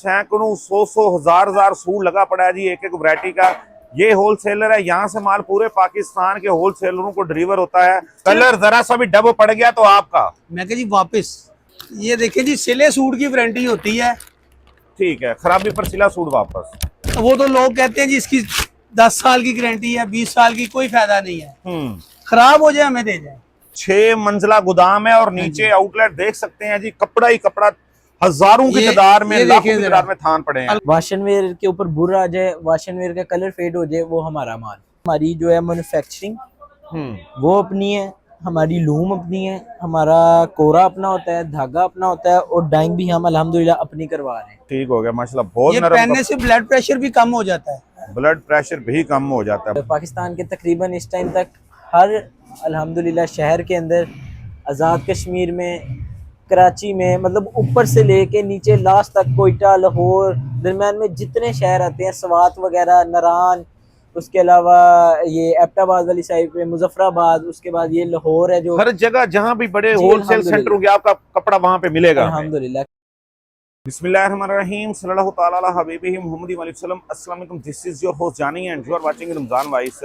सैकड़ों सौ हजार सूट लगा पड़ा है जी एक एक वैरायटी का। ये होलसेलर है, यहाँ से माल पूरे पाकिस्तान के होलसेलरों को डिलीवर होता है। कलर जरा सा भी डब पड़ गया तो आपका, मैं कह जी वापस। ये देखिए जी, सिले सूट की वारंटी होती है। ठीक है, खराबी पर सिला सूट वापस। वो तो लोग कहते हैं जी इसकी 10 साल की गारंटी है, 20 साल की, कोई फायदा नहीं है। खराब हो जाए हमें दे जाए। 6 मंजिला गोदाम है और नीचे आउटलेट देख सकते हैं जी, कपड़ा ही कपड़ा, हजारों की तादाद में, लाखों की तादाद में थान पड़े हैं। वाशनवेयर के ऊपर बुरा आ जाए, वाशनवेयर का कलर फेड हो जाए, वो हमारा माल। हमारी जो है मैन्युफैक्चरिंग वो अपनी है, हमारी लूम अपनी है, हमारा कोरा अपना होता है, धागा अपना होता है, और डाइंग भी हम अल्हम्दुलिल्लाह अपनी करवा रहे हैं। ठीक हो गया माशाल्लाह, बहुत ये नरम। पहनने से ब्लड प्रेशर भी कम हो जाता है। ब्लड प्रेशर भी कम हो जाता है। पाकिस्तान के तकरीबन इस टाइम तक हर अल्हम्दुलिल्लाह शहर के अंदर, आज़ाद कश्मीर में, कराची में, मतलब ऊपर से लेके नीचे लास्ट तक, कोयटा, लाहौर, दरम्यान में जितने शहर आते हैं, स्वात वगैरह, नारान, उसके अलावा ये एबटाबाद वाली साइड पे मुजफ्फराबाद, उसके बाद ये लाहौर है जो, हर जगह जहां भी बड़े होलसेल सेंटर होंगे आपका कपड़ा वहां पे मिलेगा अल्हम्दुलिल्लाह। बिस्मिल्लाहिर्रहमानिर्रहीम, सल्लल्लाहु तआला अला हबीबिही मुहम्मदी वसल्लम। अस्सलाम वालेकुम, this is your host Jani and you are watching Ramzan voice.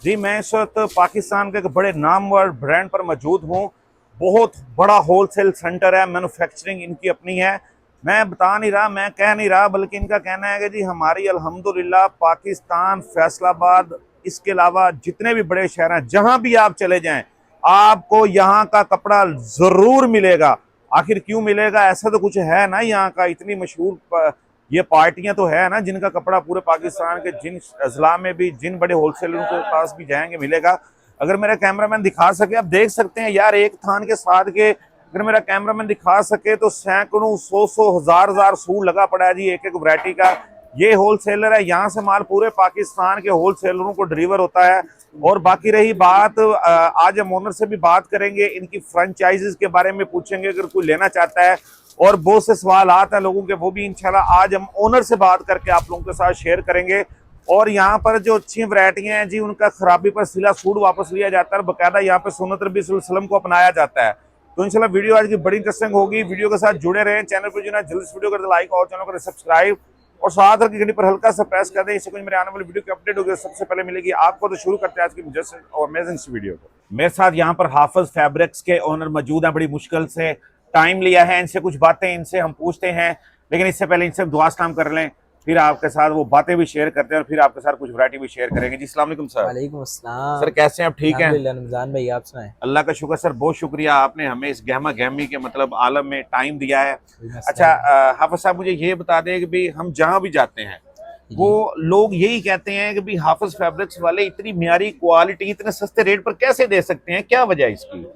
जी, मैं इस वक्त पाकिस्तान के एक बड़े नामवर ब्रांड पर मौजूद हूँ। बहुत बड़ा होलसेल सेंटर है, मैन्युफैक्चरिंग इनकी अपनी है। मैं बता नहीं रहा, मैं कह नहीं रहा, बल्कि इनका कहना है कि जी हमारी अल्हम्दुलिल्लाह पाकिस्तान, फैसलाबाद, इसके अलावा जितने भी बड़े शहर हैं, जहाँ भी आप चले जाएं आपको यहाँ का कपड़ा ज़रूर मिलेगा। आखिर क्यों मिलेगा, ऐसा तो कुछ है ना, यहाँ का इतनी मशहूर ये पार्टियां तो है ना जिनका कपड़ा पूरे पाकिस्तान के जिन अजला में भी, जिन बड़े होलसेलरों के पास भी जाएंगे मिलेगा। अगर मेरा कैमरामैन दिखा सके, आप देख सकते हैं यार, एक थान के साथ के, अगर मेरा कैमरामैन दिखा सके तो सैकड़ों सौ हजार सूट लगा पड़ा है जी एक एक वैरायटी का। ये होलसेलर है, यहाँ से माल पूरे पाकिस्तान के होलसेलरों को डिलीवर होता है। और बाकी रही बात, आज हम ओनर से भी बात करेंगे, इनकी फ्रेंचाइजीज के बारे में पूछेंगे अगर कोई लेना चाहता है, और बहुत से सवाल आते हैं लोगों के, वो भी इंशाल्लाह आज हम ओनर से बात करके आप लोगों के साथ शेयर करेंगे। और यहाँ पर जो अच्छी वैरायटियां हैं जी, उनका खराबी पर सिला सूट वापस लिया जाता है, बकायदा यहाँ पे सुन्नत नबी सल्लल्लाहु अलैहि वसल्लम को अपनाया जाता है। तो इंशाल्लाह वीडियो आज की बड़ी इंटरेस्टिंग होगी, वीडियो के साथ जुड़े रहें। चैनल पर जो है जल्दी वीडियो कर दे लाइक, और चैनल को सब्सक्राइब, और साथ की घंटी पर हल्का सा प्रेस कर दें, इससे कुछ मेरे आने वाली वीडियो की अपडेट होगी सबसे पहले मिलेगी आपको। तो शुरू करते हैं आज की इंटरेस्टिंग और अमेजिंग वीडियो को। मेरे साथ यहाँ पर हाफिज फैब्रिक्स के ओनर मौजूद हैं। बड़ी मुश्किल से टाइम लिया है, इनसे कुछ बातें इनसे हम पूछते हैं, लेकिन इससे पहले इनसे दुआ सलाम कर लें, फिर आपके साथ वो बातें भी शेयर करते हैं और फिर आपके साथ कुछ वैरायटी भी शेयर करेंगे। जी अस्सलाम वालेकुम सर। वालेकुम अस्सलाम सर, कैसे हैं आप? ठीक हैं? रमजान भाई, आप सुनाएं? अल्लाह का शुक्र सर, बहुत शुक्रिया, आपने हमें इस गहमा गहमी के मतलब आलम में टाइम दिया है। अच्छा हाफिज साहब, मुझे ये बता दें कि भाई हम जहाँ भी जाते हैं वो लोग यही कहते हैं कि भाई हाफिज फैब्रिक्स वाले इतनी म्यारी क्वालिटी इतने सस्ते रेट पर कैसे दे सकते हैं, क्या वजह इसकी?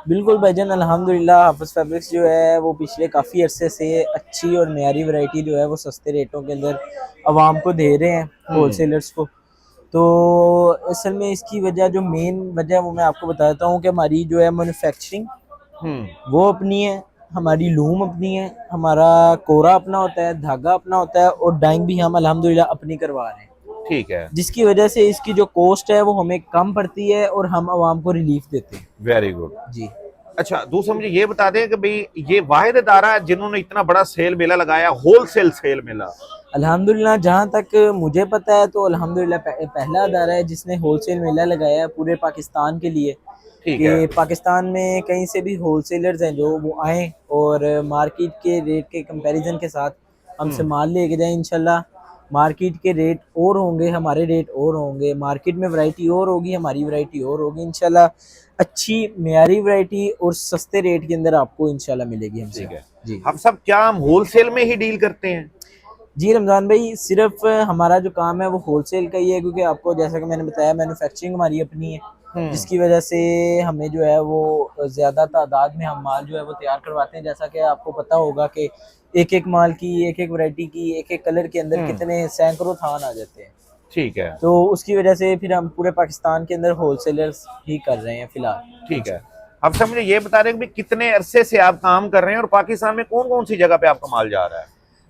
बिल्कुल भाईजान, अल्हम्दुलिल्लाह हाफिज फैब्रिक्स जो है वो पिछले काफ़ी अरसे से अच्छी और नयारी वैरायटी जो है वो सस्ते रेटों के अंदर आवाम को दे रहे हैं, होलसेलर्स को। तो असल में इसकी वजह, जो मेन वजह वो मैं आपको बताता हूँ कि हमारी जो है मैन्युफैक्चरिंग वो अपनी है, हमारी लूम अपनी है, हमारा कोरा अपना होता है, धागा अपना होता है, और डाइंग भी हम अल्हम्दुलिल्लाह अपनी करवा रहे हैं। ठीक है, जिसकी वजह से इसकी जो कॉस्ट है वो हमें कम पड़ती है और हम आवाम को रिलीफ देते हैं। वेरी गुड जी। अच्छा, दूसरा मुझे ये बता दें कि भाई ये वाहिद इदारा है जिन्होंने इतना बड़ा सेल मेला लगाया, होलसेल सेल मेला? अल्हम्दुलिल्लाह, जहाँ तक मुझे पता है तो अल्हम्दुलिल्लाह पहला अदारा है जिसने होलसेल मेला लगाया है पूरे पाकिस्तान के लिए। कि पाकिस्तान में कहीं से भी होलसेलर्स हैं जो वो आए और मार्केट के रेट के कंपैरिजन के साथ हमसे माल लेके जाएं। इंशाल्लाह मार्केट के रेट और होंगे, हमारे रेट और होंगे, मार्केट में वैरायटी और होगी, हमारी वैरायटी और होगी। इंशाल्लाह अच्छी मेयारी वैरायटी और सस्ते रेट के अंदर आपको इंशाल्लाह मिलेगी हमसे। जी, हम सब क्या हम होलसेल में ही डील करते हैं? जी रमज़ान भाई, सिर्फ हमारा जो काम है वो होलसेल का ही है, क्योंकि आपको जैसा कि मैंने बताया मैन्युफैक्चरिंग हमारी अपनी है, जिसकी वजह से हमें जो है वो ज़्यादा तादाद में हम माल जो है वो तैयार करवाते हैं। जैसा कि आपको पता होगा कि एक एक माल की, एक एक वैरायटी की, एक एक कलर के अंदर कितने सैकड़ों थान आ जाते हैं। ठीक है, तो उसकी वजह से फिर हम पूरे पाकिस्तान के अंदर होलसेलर्स ही कर रहे हैं फिलहाल। ठीक है, अब सब मुझे ये बता रहे हैं कि कितने अरसे से आप काम कर रहे हैं और पाकिस्तान में कौन कौन सी जगह पे आपका माल जा रहा है?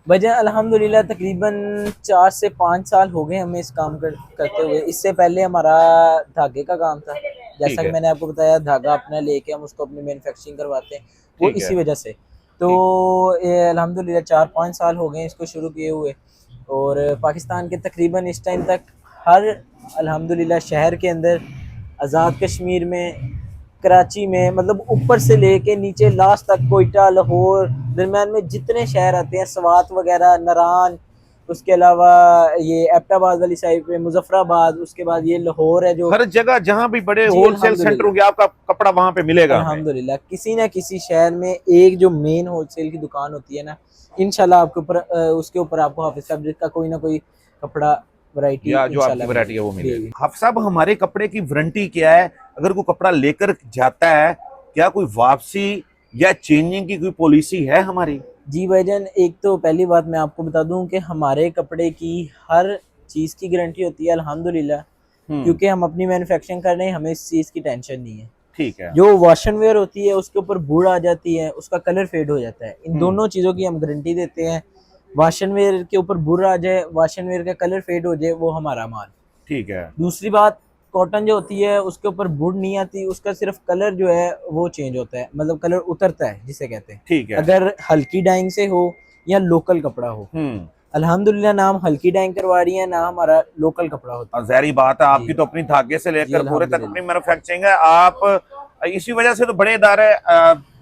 वजह अल्हम्दुलिल्लाह तकरीबन 4 से 5 साल हो गए हमें इस काम करते हुए। इससे पहले हमारा धागे का काम था, जैसा कि मैंने आपको बताया, धागा अपना लेके हम उसको अपनी मैन्युफैक्चरिंग करवाते हैं, वो इसी वजह से। तो ये अल्हम्दुलिल्लाह 4-5 साल हो गए इसको शुरू किए हुए, और पाकिस्तान के तकरीबन इस टाइम तक हर अल्हम्दुलिल्लाह शहर के अंदर, आज़ाद कश्मीर में, कराची में, मतलब ऊपर से लेके नीचे लास्ट तक, कोयटा, लाहौर, दरमियान में जितने शहर आते हैं, सवात वगैरह, नारान, उसके अलावा ये एबटाबाद वाली साइड पे मुजफ्फराबाद, उसके बाद ये लाहौर है जो, हर जगह जहाँ भी बड़े जी, होलसेल अल्हम्दुलिल्लाह। सेंटर होंगे आपका कपड़ा वहां पे मिलेगा हमें। अल्हम्दुलिल्लाह किसी ना किसी शहर में एक जो मेन होलसेल की दुकान होती है ना, इंशाल्लाह आपके ऊपर उसके ऊपर आपको हाफिज फैब्रिक का कोई ना कोई कपड़ा वैरायटी या जो आपकी वैरायटी है वो मिलेगी। हाफिज साहब, हमारे कपड़े की वारंटी क्या है? अगर कोई कपड़ा लेकर जाता है, क्या कोई वापसी या चेंजिंग की कोई पॉलिसी है हमारी? जी भाईजान, एक तो पहली बात मैं आपको बता दूं कि हमारे कपड़े की हर चीज़ की गारंटी होती है अल्हम्दुलिल्लाह, क्योंकि हम अपनी मैन्युफैक्चरिंग कर रहे हैं, हमें इस चीज़ की टेंशन नहीं है। ठीक है। जो वॉशन वेयर होती है उसके ऊपर बूढ़ आ जाती है, उसका कलर फेड हो जाता है, इन दोनों चीज़ों की हम गारंटी देते हैं। वॉशन वेयर के ऊपर बूढ़ आ जाए, वॉशन वेयर का कलर फेड हो जाए, वो हमारा माल। ठीक है। दूसरी बात, कॉटन जो होती है उसके ऊपर बूढ़ नहीं आती, उसका सिर्फ कलर जो है वो चेंज होता है, मतलब कलर उतरता है जिसे कहते हैं। ठीक है। अगर हल्की डाइंग से हो या लोकल कपड़ा हो, अल्हम्दुलिल्लाह ना हम हल्की डाइंग करवा रही है, ना हमारा लोकल कपड़ा होता है। और ज़ाहिर बात है, आपकी जी। तो अपनी धागे से जी, लेकर पूरे तक अल्हम्दुलिल्लाह। अपनी मैन्युफैक्चरिंग है। आप इसी वजह से तो बड़े इदारे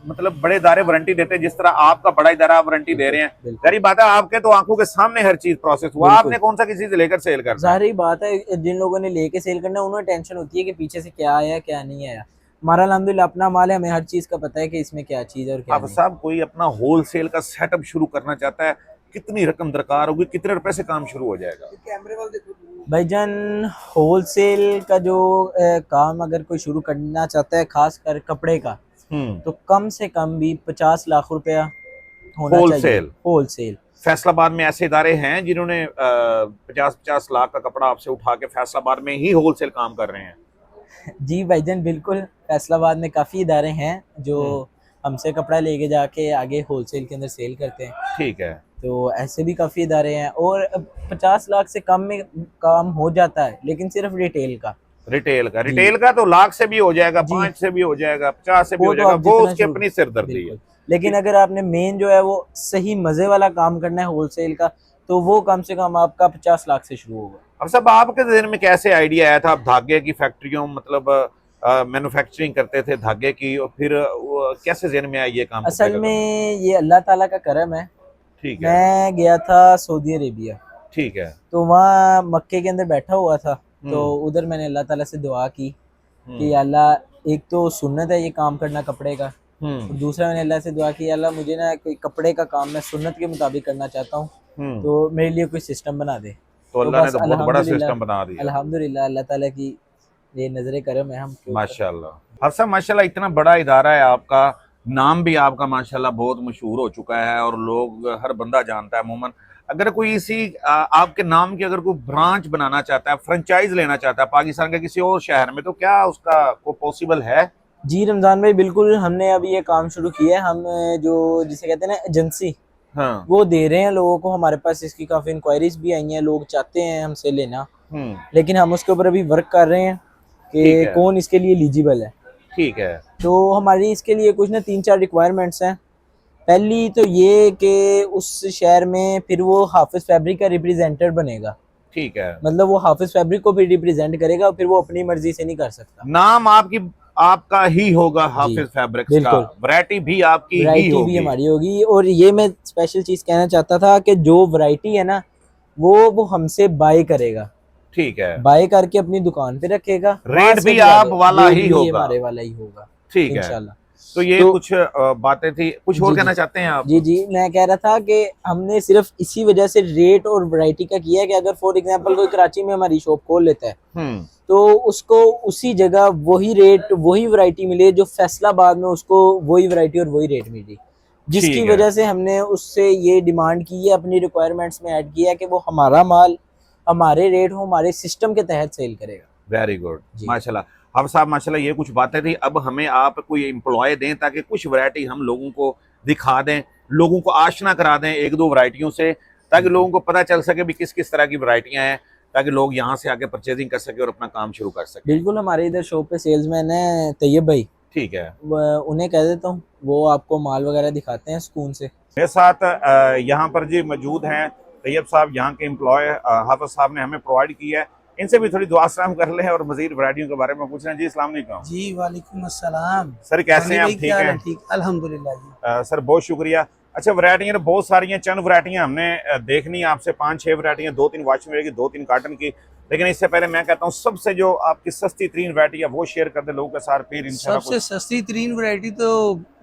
मतलब बड़े इदारे वारंटी देते हैं, जिस तरह आपका बड़ा इदारा वारंटी दे रहे हैं। बिल्कुल। ज़ाहिर बात है, आपके तो आंखों के सामने हर चीज प्रोसेस हुआ, बिल्कुल। आपने कौन सा किसी से लेकर सेल करना है? जाहिर बात है, जिन लोगों ने लेके सेल करना है उन्हें टेंशन होती है कि पीछे से क्या आया क्या नहीं आया। हमारा अल्हम्दुलिल्लाह अपना माल है, हमें हर चीज़ का पता है कि इसमें क्या चीज़ है और क्या आप नहीं। साहब, कोई अपना होलसेल का सेटअप शुरू करना चाहता है, कितनी रकम दरकार होगी, कितने रुपए से काम शुरू हो जाएगा? भाईजान, होलसेल का जो काम अगर कोई शुरू करना चाहता है, खास कर कपड़े का, तो कम से कम भी 50 लाख रुपया होना चाहिए। होलसेल? होलसेल। फैसलाबाद में ऐसे इदारे हैं जिन्होंने 50-50 लाख का कपड़ा आपसे उठा के फैसलाबाद में ही होलसेल काम कर रहे हैं? जी भाईजान, बिल्कुल, फैसलाबाद में काफ़ी इदारे हैं जो हमसे कपड़ा लेके जाके आगे होलसेल के अंदर सेल करते हैं। ठीक है। तो ऐसे भी काफ़ी इदारे हैं, और 50 लाख से कम में काम हो जाता है, लेकिन सिर्फ रिटेल का। रिटेल का तो लाख से भी हो जाएगा, जी। 5 से भी हो जाएगा, 50 से भी वो हो तो जाएगा, आप वो जितना उसकी शुरू- अपनी सिरदर्दी है। बिल्कुल। लेकिन अगर आपने मेन जो है वो सही मजे वाला काम करना है होलसेल का, तो वो कम से कम आपका 50 लाख से शुरू होगा। अब सब आपके जहन में कैसे आइडिया आया था? आप धागे की फैक्ट्रियों मतलब मैन्युफैक्चरिंग करते थे धागे की, और फिर कैसे जहन में आया ये काम? असल में ये अल्लाह ताला का करम है। ठीक है। मैं गया था सऊदी अरेबिया, ठीक है। तो वहाँ मक्के के अंदर बैठा हुआ था, तो उधर मैंने अल्लाह ताला से दुआ की कि अल्लाह, एक तो सुन्नत है ये काम करना कपड़े का, और दूसरा मैंने अल्लाह से दुआ की, अल्लाह मुझे ना कोई कपड़े का काम मैं सुन्नत के मुताबिक करना चाहता हूँ, तो मेरे लिए कोई सिस्टम बना दे। तो अल्लाह ने बस तो बहुत बड़ा अल्हम्दुलिल्लाह, सिस्टम बना दिया। अल्हम्दुलिल्लाह अल्लाह ताला की ये नजरे करम है हम के ऊपर। माशाल्लाह। हफ्सा, माशाल्लाह, इतना बड़ा इदारा है आपका, नाम भी आपका माशाल्लाह बहुत मशहूर हो चुका है और लोग, हर बंदा जानता है अमूमन। अगर कोई इसी आपके नाम की अगर कोई ब्रांच बनाना चाहता है, फ्रेंचाइज लेना चाहता है पाकिस्तान के किसी और शहर में, तो क्या उसका को पॉसिबल है? जी रमजान भाई, बिल्कुल, हमने अभी ये काम शुरू किया है। हम जो जिसे कहते हैं ना एजेंसी, हाँ। वो दे रहे हैं लोगों को। हमारे पास इसकी काफ़ी इंक्वायरीज भी आई हैं, लोग चाहते हैं हमसे लेना, लेकिन हम उसके ऊपर अभी वर्क कर रहे हैं कि कौन इसके लिए एलिजिबल है। ठीक है। तो हमारी इसके लिए कुछ ना 3-4 रिक्वायरमेंट्स हैं। पहली तो ये कि उस शहर में फिर वो हाफिज फैब्रिक का रिप्रेजेंटेटिव बनेगा। ठीक है। मतलब वो हाफिज फैब्रिक को भी रिप्रेजेंट करेगा, फिर वो अपनी मर्जी से नहीं कर सकता। नाम आपका ही होगा हाफिज फैब्रिक्स का, वैरायटी भी आपकी ही वैरायटी होगी। भी हमारी होगी। और ये मैं स्पेशल चीज कहना चाहता था कि जो वैरायटी है ना, वो हमसे बाय करेगा। ठीक है। बाय करके अपनी दुकान पे रखेगा, रेट भी आप वाला ही होगा, हमारे वाला ही होगा। ठीक है इंशाल्लाह। तो ये कुछ बातें थी, कुछ और कहना चाहते हैं आप? जी जी, मैं कह रहा था कि हमने सिर्फ इसी वजह से रेट और वैरायटी का किया है कि अगर फॉर एग्जांपल कोई कराची में हमारी शॉप खोल लेता है, तो उसको उसी जगह वही रेट वही वैरायटी मिले जो फैसलाबाद में उसको वही वैरायटी और वही रेट मिली, जिसकी वजह से हमने उससे ये डिमांड की है, अपनी रिक्वायरमेंट्स में ऐड किया है कि वो हमारा माल हमारे रेट हो, हमारे सिस्टम के तहत सेल करेगा। वेरी गुड, माशाल्लाह। अब साहब माशाल्लाह, ये कुछ बातें थी। अब हमें आप कोई एम्प्लॉय दें ताकि कुछ वैरायटी हम लोगों को दिखा दें, लोगों को आशना करा दें एक दो वैरायटियों से, ताकि लोगों को पता चल सके भी किस किस तरह की वैरायटियां हैं, ताकि लोग यहाँ से आके परचेजिंग कर सके और अपना काम शुरू कर सके। बिल्कुल, हमारे इधर शॉप पे सेल्समैन है तैयब भाई, ठीक है। उन्हें कह देता हूँ, वो आपको माल वगैरह दिखाते हैं सुकून से। मेरे साथ यहाँ पर जी मौजूद हैं तैयब साहब, यहाँ के एम्प्लॉय हाफिज साहब ने हमें प्रोवाइड किया है। इनसे भी थोड़ी दुआ सलाम कर लें और मजीद वैरायटियों के बारे में पूछ रहे हैं। जी अस्सलाम वालेकुम। जी वालेकुम अस्सलाम। सर कैसे हैं आप? ठीक हैं? ठीक अल्हम्दुलिल्लाह जी। सर बहुत शुक्रिया। अच्छा, वैरायटियाँ बहुत सारी हैं, चंद वैरायटियाँ हमने देखनी है आपसे, 5-6 वैरायटियाँ, 2-3 वॉशिंग की, 2-3 कॉटन की। लेकिन इससे पहले मैं कहता हूँ सबसे जो आपकी सस्ती तरीन वैरायटी है वो शेयर कर दे लोगों के साथ, फिर इंशाल्लाह। सबसे सस्ती तरीन वैरायटी तो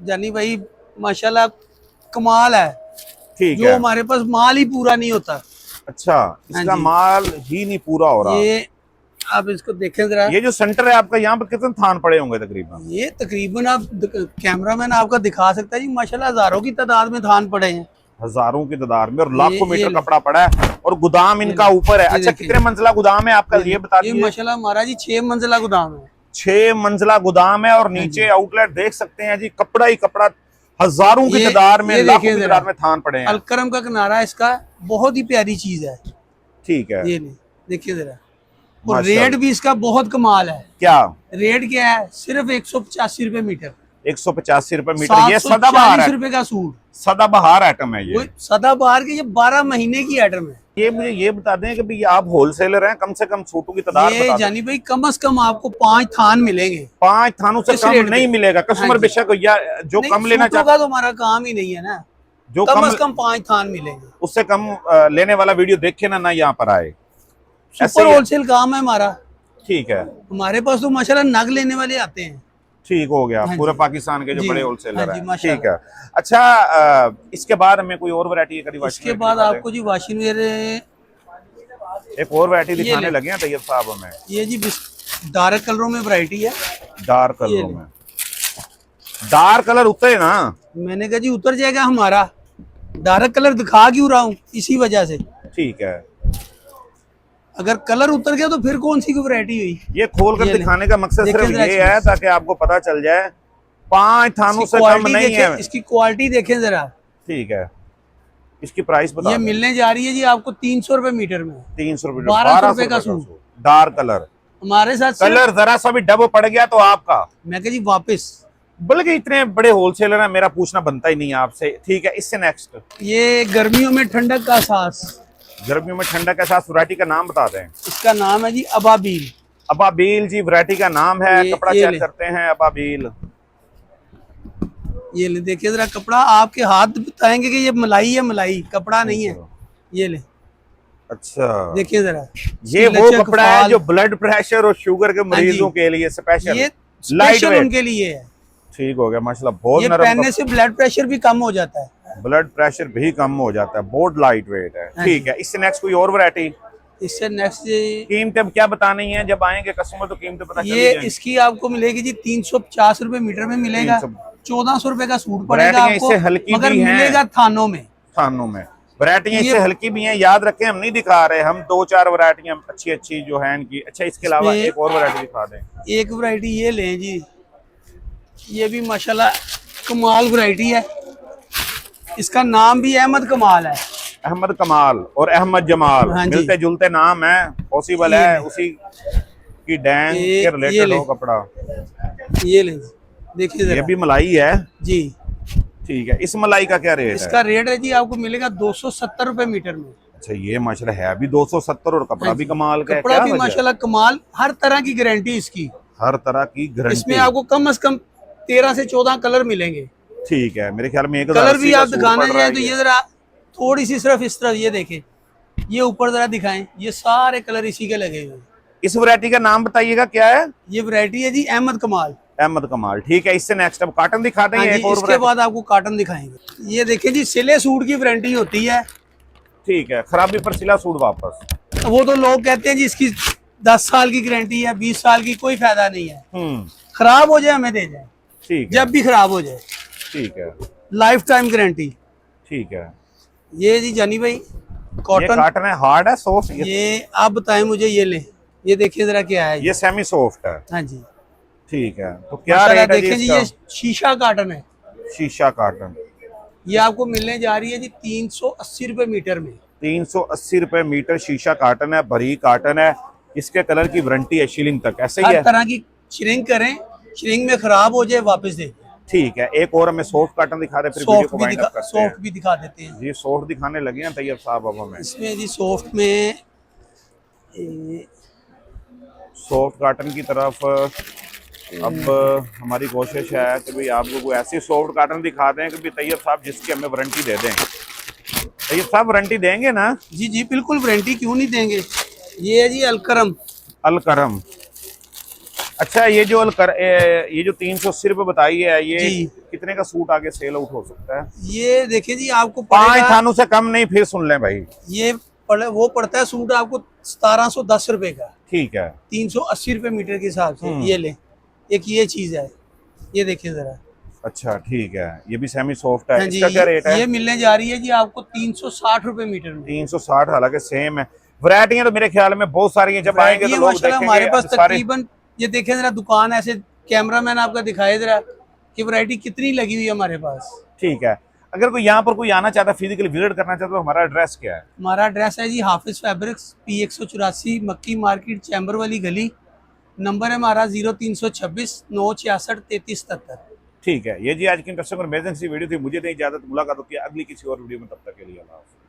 जानी भाई माशाल्लाह कमाल है। ठीक जो है। हमारे पास माल ही पूरा नहीं होता। अच्छा, इसका जी। माल ही नहीं पूरा हो रहा। ये आप इसको देखें जरा, ये जो सेंटर है आपका, यहाँ पर कितने थान पड़े होंगे तकरीबन? ये तकरीबन आप कैमरामैन आपका दिखा सकता है जी, माशाल्लाह हजारों की तादाद में थान पड़े हैं। हजारों की तादाद में, और लाखों ये मीटर ले। कपड़ा पड़ा है, और गोदाम इनका ऊपर है। ये अच्छा, देखिए। कितने मंजिला गोदाम है आपका, ये बता ये दीजिए। माशाल्लाह हमारा जी 6 मंजिला गोदाम है। 6 मंजिला गोदाम है, और नीचे आउटलेट देख सकते हैं जी, कपड़ा ही कपड़ा, हजारों की तादाद में, ये लाखों देखिए की जरा। तादाद में थान पड़े हैं। अलकरम का किनारा इसका बहुत ही प्यारी चीज है। ठीक है। ये नहीं, देखिए जरा। और माशाल्लाह। रेट भी इसका बहुत कमाल है। क्या रेट क्या है? सिर्फ 185 रुपए मीटर, 185 रुपए मीटर। ये सदाबहार 740 है, रुपए का सूट। सदाबहार आइटम है ये। वो सदाबहार के, ये 12 महीने की आइटम है। ये मुझे ये बता दें कि भाई आप होलसेलर हैं, कम से कम सूटों की तादाद ये बता दें। जानी भाई कम से कम आपको 5 थान मिलेंगे। 5 थानों से इस कम रेट नहीं पे। मिलेगा। कस्टमर हाँ जी। बेशक या जो नहीं, कम लेना सूटों चाहता, का तो हमारा काम ही नहीं है ना। जो कम कम से कम 5 थान मिलेंगे। उससे कम लेने वाला वीडियो देखे ना यहाँ पर आए। ऐसे सुपर ही है। होलसेल काम है हमारा। ठीक है, हमारे पास तो माशाल्लाह नग लेने वाले आते हैं। ठीक हो गया। हाँ पूरे जी। पाकिस्तान के जो जी। बड़े हाँ होलसेलर जी, हैं। माशाल्लाह। ठीक है। अच्छा, इसके बाद हमें कोई और वैरायटी इसके बाद आपको जी वाशिंग वेयर, एक और वैरायटी ये दिखाने ले। लगे हैं तैयब साहब हमें, ये जी डार्क कलरों में वैरायटी है। डार्क ये कलरों ले। में। डार्क कलर उतरे ना? मैंने कहा जी उतर जाएगा हमारा। डार्क कलर दिखा क्यों रहा हूँ, इसी वजह से। ठीक है। अगर कलर उतर गया तो फिर कौन सी वैरायटी हुई। ये खोल कर ये ले। दिखाने का मकसद देखिए सिर्फ जरा ये है ताकि आपको पता चल जाए 5 थानों इसकी से कम क्वालिटी नहीं देखें, है। इसकी क्वालिटी देखें जरा। ठीक है। इसकी प्राइस बता ये दें। मिलने जा रही है जी आपको 300 रुपए मीटर में। 300 रुपये, 1200 रुपए का सूट। Dark colour. हमारे साथ सिर्फ- कलर जरा सा भी डब पड़ गया तो आपका, मैं कहा जी वापस। बल्कि इतने बड़े होलसेलर हैं, मेरा पूछना बनता ही नहीं है आपसे। ठीक है, इससे नेक्स्ट। ये गर्मियों में ठंडक का एहसास। गर्मियों में ठंडा के साथ वैरायटी का नाम बता दें। इसका नाम है जी अबाबील। अबाबील जी वैरायटी का नाम है। कपड़ा ये चेक ले। करते हैं। अबाबील, ये ले, देखिए जरा कपड़ा, आपके हाथ बताएंगे कि ये मलाई है, मलाई कपड़ा नहीं है। ये ले, अच्छा, देखिए जरा। ये इसकी वो लचक, कपड़ा है फाल, जो ब्लड प्रेशर और शुगर के मरीजों के लिए स्पेशल, ये लाइट स्पेशल वेट। उनके लिए है। ठीक हो गया माशाल्लाह, बहुत ये नरम पहनने से ब्लड प्रेशर भी कम हो जाता है। ब्लड प्रेशर भी कम हो जाता है, बहुत लाइट वेट है। हाँ ठीक है, इससे नेक्स्ट कोई और वैरायटी? इससे नेक्स्ट कीमतें अब क्या बतानी है, जब आएंगे कस्टमर तो कीमतें पता चल ये जाएंगी। इसकी आपको मिलेगी जी 350 रुपए मीटर में मिलेगा। 1400 रुपए का सूट पड़ेगा वैरायटियां आपको, इससे हल्की मगर भी हैं। मिलेगा थानों में। थानों में वैरायटियां ये- इससे हल्की भी हैं। याद रखें, हम नहीं दिखा रहे, हम 2-4 वैरायटियां अच्छी अच्छी जो है इनकी। अच्छा, इसके अलावा इसमें- एक और वैरायटी दिखा दें। एक वैरायटी ये लें जी, ये भी माशाल्लाह कमाल वैरायटी है। इसका नाम भी अहमद कमाल है। अहमद कमाल और अहमद जमाल हाँ जी। मिलते जुलते नाम है, पॉसिबल ये है ले। उसी की डैंग ये- के ये रिलेटेड ले। हो कपड़ा। ये लें जी, देखिए ये जरा भी मलाई है। जी। ठीक है, इस मलाई का क्या रेट इसका है? रेट है जी आपको मिलेगा 270 रुपए मीटर में। अच्छा, ये माशाल्लाह है भी 270, और कपड़ा हाँ भी जी। कमाल का है। कपड़ा क्या भी वजह? माशाल्लाह कमाल, हर तरह की गारंटी इसकी। हर तरह की गारंटी। इसमें आपको कम से कम 13 से 14 कलर मिलेंगे। ठीक है, मेरे ख्याल में 1080 कलर भी का आप सूट दिखाना पड़ रहा चाहें है तो ये जरा थोड़ी सी सिर्फ इस तरह ये देखें, ये ऊपर जरा दिखाएं, ये सारे कलर इसी के लगे हुए। इस वैरायटी का नाम बताइएगा क्या है? ये वैरायटी है जी अहमद कमाल। अहमद कमाल। ठीक है, इससे नेक्स्ट अब कॉटन दिखा दें। हाँ जी, एक और इसके variety? बाद आपको कॉटन दिखाएंगे। ये देखिए जी, सिले सूट की वारंटी होती है। ठीक है, खराबी पर सिला सूट वापस। वो तो लोग कहते हैं जी इसकी 10 साल की गारंटी है, 20 साल की, कोई फायदा नहीं है। खराब हो जाए हमें दे जाए, ठीक है, जब भी खराब हो जाए, ठीक है, लाइफ टाइम गारंटी। ठीक है। ये जी जानी भाई ये कॉटन, कॉटन है, हार्ड है, सॉफ्ट? ये आप बताएं मुझे। ये ले, ये देखिए जरा क्या है। ये सेमी सॉफ्ट है। हाँ जी, ठीक है, तो क्या माशाल्लाह रेट है जी देखें जी, इसका? ये शीशा कॉटन है। शीशा कॉटन। ये आपको मिलने जा रही है जी 380 रुपए मीटर में। 380 रुपए मीटर शीशा कॉटन है, बरीक कॉटन है। इसके कलर की वारंटी है शीलिंग तक, ऐसे ही हर है? तरह की श्रिंक करें, श्रिंग में खराब हो जाए वापस दे, ठीक है, एक और हमें सॉफ्ट कॉटन दिखा दे, फिर वीडियो को वाइंड अप करते हैं। सॉफ्ट भी दिखा देते हैं जी सॉफ्ट दिखाने लगे हैं तैयब साहब अब हमें। इसमें जी। सॉफ्ट में सॉफ्ट कॉटन की तरफ अब हमारी कोशिश है कि भाई आपको कोई ऐसी सॉफ्ट कॉटन दिखा दें कि भाई तैयब साहब जिसकी हमें वारंटी दे दें। तैयब साहब वारंटी देंगे ना? जी जी बिल्कुल, वारंटी क्यों नहीं देंगे। ये है जी अलकरम। अलकरम, अच्छा ये जो ये जो 380 रुपये बताई है, ये जी। कितने का सूट आगे सेल आउट हो सकता है? ये देखिए जी आपको 5 पड़ेगा, थानों से कम नहीं, फिर सुन लें भाई। ये वो पड़ता है सूट आपको 1710 रुपए का, ठीक है, 380 रुपए मीटर के हिसाब से। ये ले, एक ये चीज है, ये देखिए जरा। अच्छा ठीक है, ये भी सेमी सॉफ्ट है। हाँ जी, इसका क्या रेट है? ये मिलने जा रही है जी आपको 360 रुपए मीटर में। 360, हालांकि सेम है। वैरायटियां तो मेरे ख्याल में बहुत सारी हैं, जब आएंगे तो लोग माशाल्लाह देखेंगे हमारे पास सारे। तकरीबन, ये देखें जरा दुकान ऐसे, कैमरामैन आपका दिखाए जरा कि वैरायटी कितनी लगी हुई है हमारे पास। ठीक है, अगर कोई यहाँ पर कोई आना चाहता है, फिजिकली विजिट करना चाहता है, तो हमारा एड्रेस क्या है? हमारा एड्रेस है जी हाफिज फैब्रिक्स, P184, मक्की मार्केट, चैम्बर वाली गली। नंबर है हमारा 0326 966 3377। ठीक है, ये जी आज की इंटरेस्टिंग और अमेजिंग सी वीडियो थी। मुझे नहीं इजाजत, मुलाकात होती है अगली किसी और वीडियो में, तब तक के लिए अल्लाह हाफ़िज़।